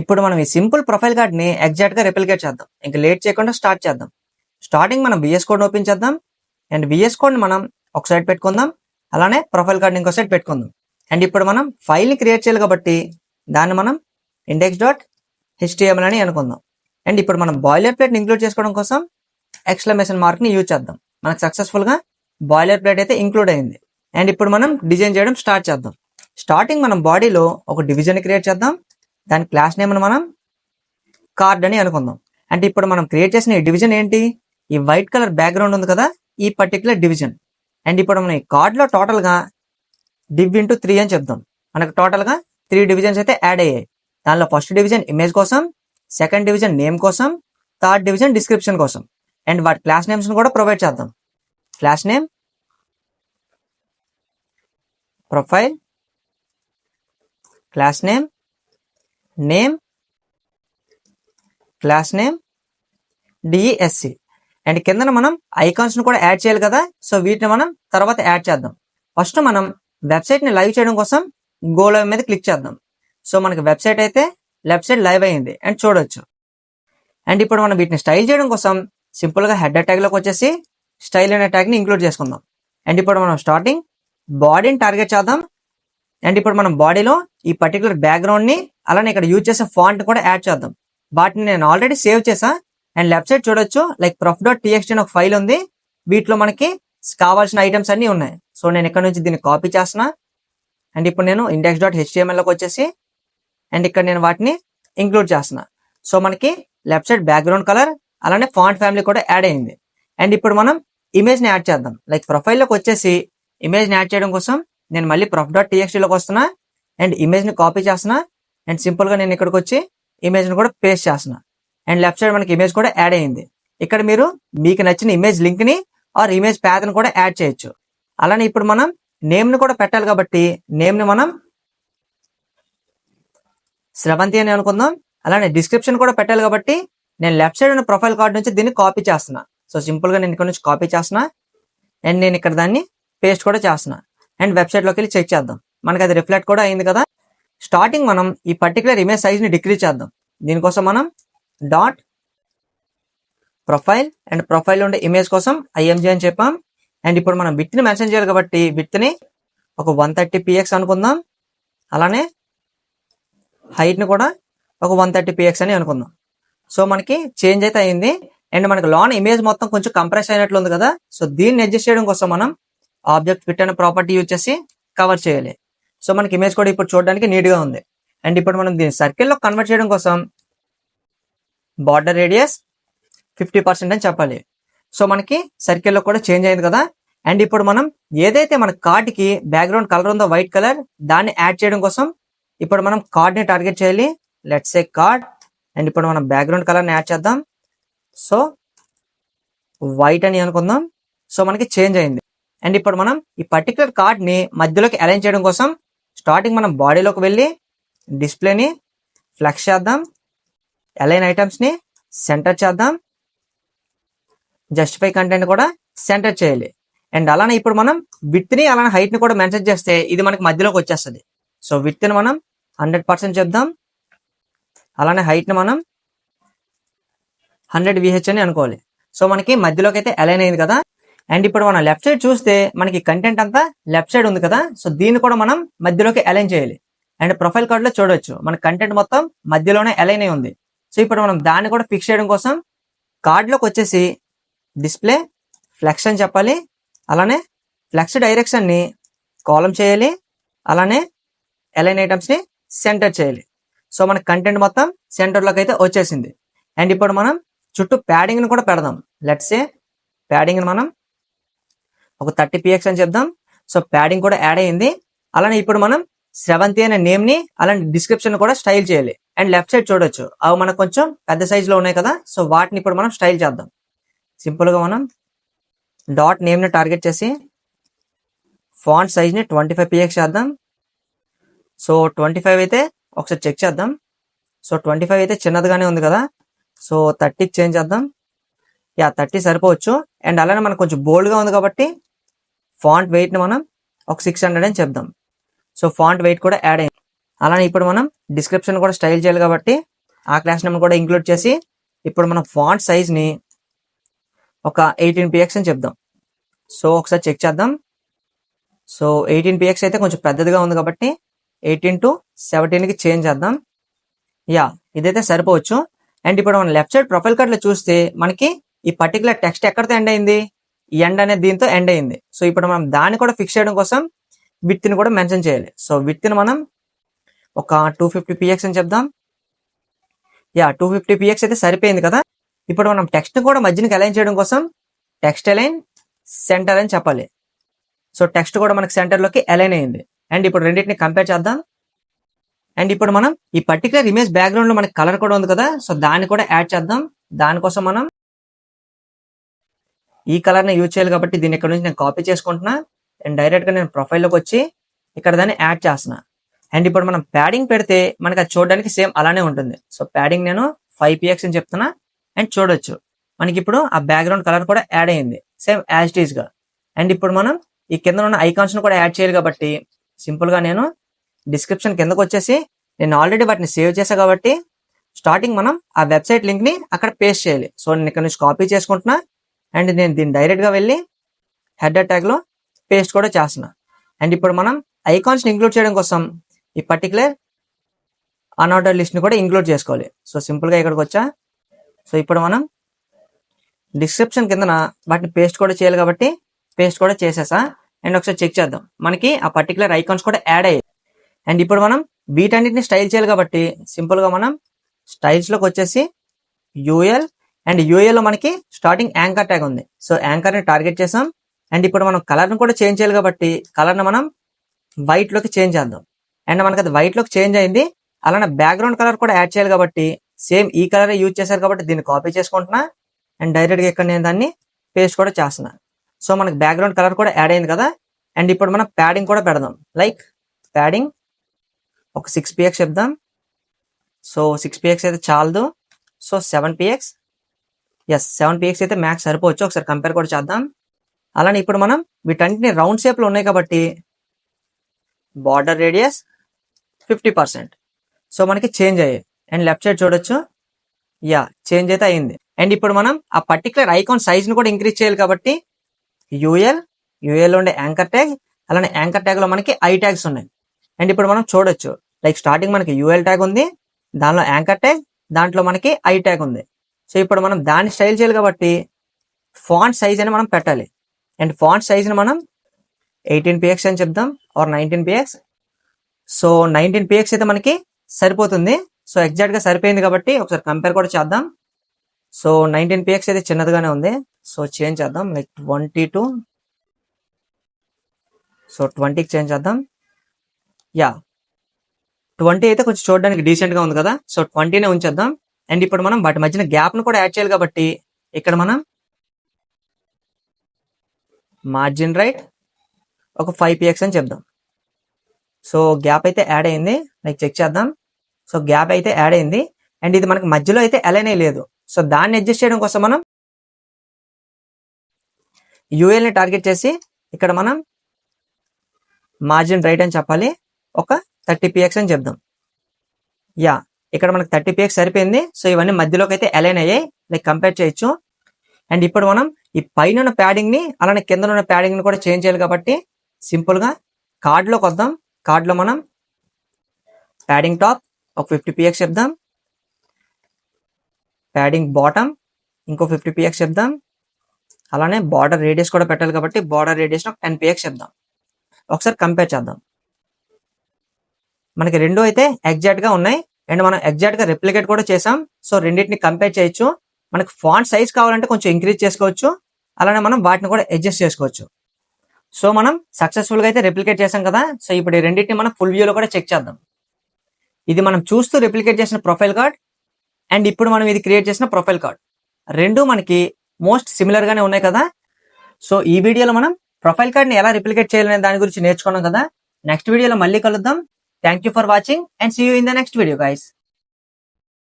ఇప్పుడు మనం ఈ సింపుల్ ప్రొఫైల్ కార్డ్ ని ఎగ్జాక్ట్ గా రెప్లికేట్ చేద్దాం. ఇంకా లేట్ చేయకుండా స్టార్ట్ చేద్దాం. స్టార్టింగ్ మనం VS కోడ్ ఓపెన్ చేద్దాం అండ్ VS కోడ్ ని మనం ఒక సైడ్ పెట్టుకుందాం. అలానే ప్రొఫైల్ కార్డ్ ఇంకో సైడ్ పెట్టుకుందాం. అండ్ ఇప్పుడు మనం ఫైల్ ని క్రియేట్ చేయాలి కాబట్టి దాన్ని మనం index.html అని అనుకుందాం. అండ్ ఇప్పుడు మనం బాయిలర్ ప్లేట్ ని ఇంక్లూడ్ చేసుకోవడం కోసం ఎక్స్క్లమేషన్ మార్క్ ని యూజ్ చేద్దాం. మనకు సక్సెస్ఫుల్ గా బాయిలర్ ప్లేట్ అయితే ఇంక్లూడ్ అయింది. అండ్ ఇప్పుడు మనం డిజైన్ చేయడం స్టార్ట్ చేద్దాం. స్టార్టింగ్ మనం బాడీలో ఒక డివిజన్ క్రియేట్ చేద్దాం. దాని క్లాస్ నేమ్ మనం కార్డ్ అని అనుకుందాం. అంటే ఇప్పుడు మనం క్రియేట్ చేసిన ఈ డివిజన్ ఏంటి? ఈ వైట్ కలర్ బ్యాక్గ్రౌండ్ ఉంది కదా, ఈ పర్టికులర్ డివిజన్. అండ్ ఇప్పుడు మనం ఈ కార్డ్ లో టోటల్ గా div/3 అని చెప్దాం. మనకు టోటల్ గా 3 డివిజన్స్ అయితే యాడ్ అయ్యాయి. దానిలో ఫస్ట్ డివిజన్ ఇమేజ్ కోసం, సెకండ్ డివిజన్ నేమ్ కోసం, థర్డ్ డివిజన్ డిస్క్రిప్షన్ కోసం. అండ్ వాటి క్లాస్ నేమ్స్ కూడా ప్రొవైడ్ చేద్దాం. Class name, profile, class name, name, class name, DESC. And కింద మనం ఐకాన్స్ ను కూడా యాడ్ చేయాలి కదా, సో వీటిని మనం తర్వాత యాడ్ చేద్దాం. ఫస్ట్ మనం వెబ్సైట్ ని లైవ్ చేయడం కోసం గో లైవ్ మీద క్లిక్ చేద్దాం. సో మనకి వెబ్సైట్ అయితే లెఫ్ట్ సైడ్ లైవ్ అయింది అండ్ చూడొచ్చు. అండ్ ఇప్పుడు మనం వీటిని స్టైల్ చేయడం కోసం సింపుల్ గా హెడర్ ట్యాగ్ లోకి వచ్చేసి స్టైల్ అనే ట్యాగ్ ని ఇంక్లూడ్ చేసుకుందాం. అండ్ ఇప్పుడు మనం స్టార్టింగ్ బాడీని టార్గెట్ చేద్దాం. అండ్ ఇప్పుడు మనం బాడీలో ఈ పర్టికులర్ బ్యాక్గ్రౌండ్ ని అలానే ఇక్కడ యూజ్ చేసే ఫాంట్ కూడా యాడ్ చేద్దాం. వాటిని నేను ఆల్రెడీ సేవ్ చేసా. అండ్ లెఫ్ట్ సైడ్ చూడొచ్చు లైక్ prof.txt అని ఒక ఫైల్ ఉంది. వీటిలో మనకి కావాల్సిన ఐటమ్స్ అన్ని ఉన్నాయి. సో నేను ఇక్కడ నుంచి దీన్ని కాపీ చేస్తున్నా. అండ్ ఇప్పుడు నేను index.html లోకి వచ్చేసి అండ్ ఇక్కడ నేను వాటిని ఇంక్లూడ్ చేస్తున్నా. సో మనకి లెఫ్ట్ సైడ్ బ్యాక్గ్రౌండ్ కలర్ అలానే ఫాంట్ ఫ్యామిలీ కూడా యాడ్ అయింది. అండ్ ఇప్పుడు మనం ఇమేజ్ ని యాడ్ చేద్దాం. లైక్ ప్రొఫైల్ లోకి వచ్చేసి ఇమేజ్ ని యాడ్ చేయడం కోసం నేను మళ్ళీ prof.txt లోకి వస్తున్నా అండ్ ఇమేజ్ ని కాపీ చేస్తున్నా. అండ్ సింపుల్ గా నేను ఇక్కడికి వచ్చి ఇమేజ్ ని కూడా పేస్ట్ చేస్తున్నా. అండ్ లెఫ్ట్ సైడ్ మనకి ఇమేజ్ కూడా యాడ్ అయింది. ఇక్కడ మీరు మీకు నచ్చిన ఇమేజ్ లింక్ ని ఆర్ ఇమేజ్ ప్యాత్ ని కూడా యాడ్ చేయొచ్చు. అలానే ఇప్పుడు మనం నేమ్ ని కూడా పెట్టాలి కాబట్టి నేమ్ ని మనం శ్రవంతి అని అనుకుందాం. అలానే డిస్క్రిప్షన్ కూడా పెట్టాలి కాబట్టి నేను లెఫ్ట్ సైడ్ ఉన్న ప్రొఫైల్ కార్డ్ నుంచి దీన్ని కాపీ చేస్తున్నా. సో సింపుల్ గా నేను ఇక్కడ నుంచి కాపీ చేస్తున్నా అండ్ నేను ఇక్కడ దాన్ని పేస్ట్ కూడా చేస్తున్నా. అండ్ వెబ్సైట్ లోకి వెళ్ళి చెక్ చేద్దాం. మనకి అది రిఫ్లెక్ట్ కూడా అయింది కదా. స్టార్టింగ్ మనం ఈ పర్టికులర్ ఇమేజ్ సైజ్ ని డిక్రీజ్ చేద్దాం. దీనికోసం మనం డాట్ ప్రొఫైల్ అండ్ ప్రొఫైల్ ఉండే ఇమేజ్ కోసం IMG అని చెప్పాం. అండ్ ఇప్పుడు మనం విత్ ని మెన్షన్ చేయాలి కాబట్టి విత్ ని ఒక 130px అనుకుందాం. అలానే హైట్ ని కూడా ఒక 130px అని అనుకుందాం. సో మనకి చేంజ్ అయితే అయింది. అండ్ మనకి లోన్ ఇమేజ్ మొత్తం కొంచెం కంప్రెస్ అయినట్లు ఉంది కదా. సో దీన్ని అడ్జస్ట్ చేయడం కోసం మనం ఆబ్జెక్ట్ ఫిట్ అనే ప్రాపర్టీ యూజ్ చేసి కవర్ చేయాలి. సో మనకి ఇమేజ్ కూడా ఇప్పుడు చూడడానికి నీట్ గా ఉంది. అండ్ ఇప్పుడు మనం దీన్ని సర్కిల్ లో కన్వర్ట్ చేయడం కోసం బార్డర్ రేడియస్ 50% అని చెప్పాలి. సో మనకి సర్కిల్ లో కూడా చేంజ్ అయింది కదా. అండ్ ఇప్పుడు మనం ఏదైతే మన కార్డ్ కి బ్యాక్గ్రౌండ్ కలర్ ఉందో వైట్ కలర్, దాన్ని యాడ్ చేయడం కోసం ఇప్పుడు మనం కార్డ్ ని టార్గెట్ చేయాలి. Let's say card. అండ్ ఇప్పుడు మనం బ్యాక్గ్రౌండ్ కలర్ ని యాడ్ చేద్దాం. సో వైట్ అని అనుకుందాం. సో మనకి చేంజ్ అయింది. అండ్ ఇప్పుడు మనం ఈ పర్టికులర్ కార్డ్ ని మధ్యలోకి అలైన్ చేయడం కోసం స్టార్టింగ్ మనం బాడీలోకి వెళ్ళి డిస్ప్లేని ఫ్లెక్స్ చేద్దాం. అలైన్ ఐటమ్స్ ని సెంటర్ చేద్దాం. జస్టిఫై కంటెంట్ కూడా సెంటర్ చేయాలి. అండ్ అలానే ఇప్పుడు మనం విత్ ని అలానే హైట్ ని కూడా మెన్షన్ చేస్తే ఇది మనకి మధ్యలోకి వచ్చేస్తుంది. సో విత్ ని మనం 100% చెప్దాం. అలానే హైట్ ని మనం 100 VH అని అనుకోవాలి. సో మనకి మధ్యలోకి అయితే అలైన్ అయింది కదా. అండ్ ఇప్పుడు మనం లెఫ్ట్ సైడ్ చూస్తే మనకి కంటెంట్ అంతా లెఫ్ట్ సైడ్ ఉంది కదా. సో దీన్ని కూడా మనం మధ్యలోకి అలైన్ చేయాలి. అండ్ ప్రొఫైల్ కార్డ్ లో చూడొచ్చు మన కంటెంట్ మొత్తం మధ్యలోనే అలైన్ అయి ఉంది. సో ఇప్పుడు మనం దాన్ని కూడా ఫిక్స్ చేయడం కోసం కార్డ్ లోకి వచ్చేసి డిస్ప్లే ఫ్లెక్స్ అని చెప్పాలి. అలానే ఫ్లెక్స్ డైరెక్షన్ ని కాలమ్ చేయాలి. అలానే అలైన్ ఐటమ్స్ ని సెంటర్ చేయాలి. సో మన కంటెంట్ మొత్తం సెంటర్ లోకి అయితే వచ్చేసింది. అండ్ ఇప్పుడు మనం చుట్టూ ప్యాడింగ్ ని కూడా పెడదాం. లెట్స్ సే ప్యాడింగ్ ని మనం ఒక 30px అని చెప్దాం. సో ప్యాడింగ్ కూడా యాడ్ అయింది. అలానే ఇప్పుడు మనం శ్రవంతి అనే నేమ్ ని అలాంటి డిస్క్రిప్షన్ కూడా స్టైల్ చేయాలి. అండ్ లెఫ్ట్ సైడ్ చూడొచ్చు అవి మనకు కొంచెం పెద్ద సైజ్ లో ఉన్నాయి కదా. సో వాటిని ఇప్పుడు మనం స్టైల్ చేద్దాం. సింపుల్ గా మనం డాట్ నేమ్ ని టార్గెట్ చేసి ఫాంట్ సైజ్ ని 25px చేద్దాం. సో 25 అయితే ఒకసారి చెక్ చేద్దాం. సో 25 అయితే చిన్నదిగానే ఉంది కదా. సో 30 చేంజ్ చేద్దాం. 30 సరిపోవచ్చు. అండ్ అలానే మనకు కొంచెం బోల్డ్ గా ఉంది కాబట్టి ఫాంట్ వెయిట్ ని మనం ఒక 600 అని చెప్దాం. సో ఫాంట్ వెయిట్ కూడా యాడ్ అయింది. అలానే ఇప్పుడు మనం డిస్క్రిప్షన్ కూడా స్టైల్ చేయాలి కాబట్టి ఆ క్లాస్ నెంబర్ కూడా ఇంక్లూడ్ చేసి ఇప్పుడు మనం ఫాంట్ సైజ్ని ఒక 18px అని చెప్దాం. సో ఒకసారి చెక్ చేద్దాం. సో 18px అయితే కొంచెం పెద్దదిగా ఉంది కాబట్టి 18 to 17కి చేంజ్ చేద్దాం. యా, ఇదైతే సరిపోవచ్చు. అండ్ ఇప్పుడు మనం లెఫ్ట్ సైడ్ ప్రొఫైల్ కార్డ్ లో చూస్తే మనకి ఈ పర్టికులర్ టెక్స్ట్ ఎక్కడితో ఎండ్ అయింది, ఈ ఎండ్ అనేది దీంతో ఎండ్ అయింది. సో ఇప్పుడు మనం దాన్ని కూడా ఫిక్స్ చేయడం కోసం విడ్త్ ని కూడా మెన్షన్ చేయాలి. సో విడ్త్ ని మనం ఒక 250px అని చెప్దాం. యా, 250px అయితే సరిపోయింది కదా. ఇప్పుడు మనం టెక్స్ట్ ని కూడా మధ్యనికి అలైన్ చేయడం కోసం టెక్స్ట్ అలైన్ సెంటర్ అని చెప్పాలి. సో టెక్స్ట్ కూడా మనకి సెంటర్ లోకి అలైన్ అయింది. అండ్ ఇప్పుడు రెండింటిని కంపేర్ చేద్దాం. అండ్ ఇప్పుడు మనం ఈ పర్టికులర్ ఇమేజ్ బ్యాక్గ్రౌండ్ లో మనకి కలర్ కూడా ఉంది కదా, సో దాన్ని కూడా యాడ్ చేద్దాం. దానికోసం మనం ఈ కలర్ ని యూజ్ చేయాలి కాబట్టి దీన్ని ఇక్కడ నుంచి నేను కాపీ చేసుకుంటున్నా. అండ్ డైరెక్ట్ గా నేను ప్రొఫైల్లోకి వచ్చి ఇక్కడ దాన్ని యాడ్ చేస్తున్నా. అండ్ ఇప్పుడు మనం ప్యాడింగ్ పెడితే మనకి అది చూడడానికి సేమ్ అలానే ఉంటుంది. సో ప్యాడింగ్ నేను 5px అని చెప్తున్నా. అండ్ చూడొచ్చు మనకి ఇప్పుడు ఆ బ్యాక్గ్రౌండ్ కలర్ కూడా యాడ్ అయింది సేమ్ యాజ్ ఇట్ ఈస్ గా. అండ్ ఇప్పుడు మనం ఈ కింద ఉన్న ఐకాన్స్ ను కూడా యాడ్ చేయాలి కాబట్టి సింపుల్ గా నేను డిస్క్రిప్షన్ కిందకు వచ్చేసి నేను ఆల్రెడీ వాటిని సేవ్ చేసా కాబట్టి స్టార్టింగ్ మనం ఆ వెబ్సైట్ లింక్ ని అక్కడ పేస్ట్ చేయాలి. సో నేను ఇక్కడ నుంచి కాపీ చేసుకుంటున్నా. అండ్ నేను దీన్ని డైరెక్ట్ గా వెళ్ళి హెడర్ ట్యాగ్ లో పేస్ట్ కూడా చేస్తున్నా. అండ్ ఇప్పుడు మనం ఐకాన్స్ ని ఇంక్లూడ్ చేయడం కోసం ఈ పర్టికులర్ అన్ఆర్డర్ లిస్ట్ ని కూడా ఇంక్లూడ్ చేసుకోవాలి. సో సింపుల్ గా ఇక్కడికి వచ్చా. సో ఇప్పుడు మనం డిస్క్రిప్షన్ కిందన వాటిని పేస్ట్ కూడా చేయాలి కాబట్టి పేస్ట్ కూడా చేసేసా. అండ్ ఒకసారి చెక్ చేద్దాం, మనకి ఆ పర్టికులర్ ఐకాన్స్ కూడా యాడ్ అయ్యాయి. అండ్ ఇప్పుడు మనం వీటన్నిటిని స్టైల్ చేయాలి కాబట్టి సింపుల్ గా మనం స్టైల్స్ లోకి వచ్చేసి యూఎల్ అండ్ యూఎల్ లో మనకి స్టార్టింగ్ యాంకర్ ట్యాగ్ ఉంది. సో యాంకర్ ని టార్గెట్ చేసాం. అండ్ ఇప్పుడు మనం కలర్ ని కూడా చేంజ్ చేయాలి కాబట్టి కలర్ ని మనం వైట్ లోకి చేంజ్ చేద్దాం. అండ్ మనకి అది వైట్ లోకి చేంజ్ అయింది. అలానే బ్యాక్గ్రౌండ్ కలర్ కూడా యాడ్ చేయాలి కాబట్టి సేమ్ ఈ కలర్ యూజ్ చేశారు కాబట్టి దీన్ని కాపీ చేసుకుంటున్నా. అండ్ డైరెక్ట్ గా ఇక్కడ నేను దాన్ని పేస్ట్ కూడా చేస్తున్నా. సో మనకి బ్యాక్గ్రౌండ్ కలర్ కూడా యాడ్ అయింది కదా. అండ్ ఇప్పుడు మనం ప్యాడింగ్ కూడా పెడదాం. లైక్ ప్యాడింగ్ ఒక 6px చెప్దాం. సో 6px అయితే చాలదు. సో 7px, ఎస్ 7px అయితే మ్యాక్స్ సరిపోవచ్చు. ఒకసారి కంపేర్ కూడా చేద్దాం. అలానే ఇప్పుడు మనం వీటన్నిటిని రౌండ్ షేప్ లో ఉన్నాయి కాబట్టి బార్డర్ రేడియస్ 50%. సో మనకి చేంజ్ అయ్యాయి. అండ్ లెఫ్ట్ సైడ్ చూడొచ్చు, యా చేంజ్ అయితే అయింది. అండ్ ఇప్పుడు మనం ఆ పర్టికులర్ ఐకాన్ సైజ్ ని కూడా ఇంక్రీజ్ చేయాలి కాబట్టి యూఎల్ లో ఉండే యాంకర్ ట్యాగ్, అలానే యాంకర్ ట్యాగ్ లో మనకి ఐ ట్యాగ్స్ ఉన్నాయి. అండ్ ఇప్పుడు మనం చూడొచ్చు లైక్ స్టార్టింగ్ మనకి యూఎల్ ట్యాగ్ ఉంది, దానిలో యాంకర్ ట్యాగ్, దాంట్లో మనకి ఐ ట్యాగ్ ఉంది. సో ఇప్పుడు మనం దాన్ని స్టైల్ చేయాలి కాబట్టి ఫాంట్ సైజ్ అని మనం పెట్టాలి. అండ్ ఫాంట్ సైజ్ ని మనం 18px అని చెప్దాం ఆర్ 19px. సో 19px అయితే మనకి సరిపోతుంది. సో ఎగ్జాక్ట్ గా సరిపోయింది కాబట్టి ఒకసారి కంపేర్ కూడా చేద్దాం. సో 19px అయితే చిన్నదిగానే ఉంది. సో చేంజ్ చేద్దాం లైక్ 22. సో 20కి చేంజ్ చేద్దాం. యా 20 అయితే కొంచెం చూడడానికి డీసెంట్ గా ఉంది కదా. సో 20నే ఉంచేద్దాం. అండ్ ఇప్పుడు మనం వాటి మధ్యన గ్యాప్ ను కూడా యాడ్ చేయాలి కాబట్టి ఇక్కడ మనం మార్జిన్ రైట్ ఒక 5px అని చెప్దాం. సో గ్యాప్ అయితే యాడ్ అయింది. లైక్ చెక్ చేద్దాం. సో గ్యాప్ అయితే యాడ్ అయింది. అండ్ ఇది మనకి మధ్యలో అయితే అలైన్ లేదు. సో దాన్ని అడ్జస్ట్ చేయడం కోసం మనం యూఎల్ ని టార్గెట్ చేసి ఇక్కడ మనం మార్జిన్ రైట్ అని చెప్పాలి. ఒక 30px అని చెప్దాం. యా ఇక్కడ మనకి 30px సరిపోయింది. సో ఇవన్నీ మధ్యలోకి అయితే అలైన్ అయ్యాయి. లైక్ కంపేర్ చేయొచ్చు. అండ్ ఇప్పుడు మనం ఈ పైన ఉన్న ప్యాడింగ్ ని అలానే కింద ఉన్న ప్యాడింగ్ ని కూడా చేంజ్ చేయాలి కాబట్టి సింపుల్ గా కార్డ్ లోకి వద్దాం. కార్డ్ లో మనం ప్యాడింగ్ టాప్ ఒక 50px చెప్దాం. ప్యాడింగ్ బాటమ్ ఇంకో 50px చెప్దాం. అలానే బార్డర్ రేడియస్ కూడా పెట్టాలి కాబట్టి బార్డర్ రేడియస్ 10px చెప్దాం. ఒకసారి కంపేర్ చేద్దాం. మనకి రెండు అయితే ఎగ్జాక్ట్ గా ఉన్నాయి. అండ్ మనం ఎగ్జాక్ట్ గా రెప్లికేట్ కూడా చేసాం. సో రెండింటిని కంపేర్ చేయొచ్చు. మనకి ఫాంట్ సైజ్ కావాలంటే కొంచెం ఇంక్రీజ్ చేసుకోవచ్చు. అలానే మనం వాటిని కూడా అడ్జస్ట్ చేసుకోవచ్చు. సో మనం సక్సెస్ఫుల్ గా అయితే రెప్లికేట్ చేసాం కదా. సో ఇప్పుడు ఈ రెండింటిని మనం ఫుల్ వ్యూలో కూడా చెక్ చేద్దాం. ఇది మనం చూస్తూ రెప్లికేట్ చేసిన ప్రొఫైల్ కార్డ్ అండ్ ఇప్పుడు మనం ఇది క్రియేట్ చేసిన ప్రొఫైల్ కార్డ్ రెండు మనకి మోస్ట్ సిమిలర్ గానే ఉన్నాయి కదా. సో ఈ వీడియోలో మనం ప్రొఫైల్ కార్డ్ ని ఎలా రెప్లికేట్ చేయాలనే దాని గురించి నేర్చుకున్నాం కదా. నెక్స్ట్ వీడియోలో మళ్ళీ కలుద్దాం. Thank you for watching and see you in the next video guys.